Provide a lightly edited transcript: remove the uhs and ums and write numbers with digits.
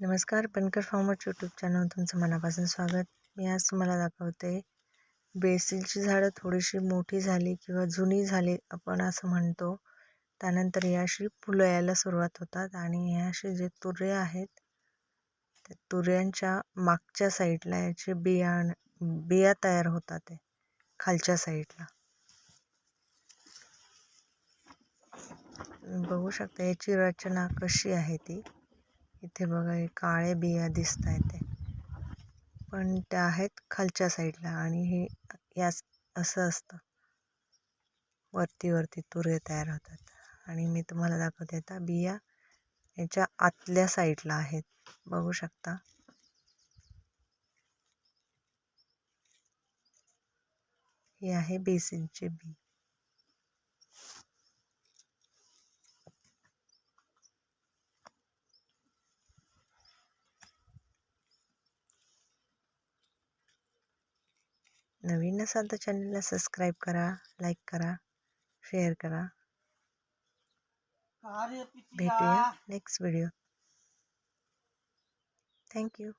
नमस्कार, बनकर farmer YouTube channel तुमचं मनापासून स्वागत. मी आज तुम्हाला दाखवते बेसिलची झाडं थोडीशी मोठी झाली किंवा जुनी झाली आपण असं म्हणतो. त्यानंतर ही अशी फुलं यायला सुरुवात होतात आणि हे असे जे तुरे आहेत त्या तुऱ्यांच्या मागच्या साईडला याचे बिया तयार होतात आहे खालच्या साईडला. बघू शकता याची रचना कशी आहे ती. इथे बघा हे काळे बिया दिसत आहेत ते, पण त्या आहेत खालच्या साईडला आणि हे असं असतं, वरती तुरे तयार होतात. आणि मी तुम्हाला दाखवते आता बिया याच्या आतल्या साईडला आहेत, बघू शकता. हे आहे बेसिलचे बी. नवीन असाल तर चॅनलला सबस्क्राईब करा, लाईक करा, शेअर करा. भेटूया नेक्स्ट व्हिडिओ. थँक्यू.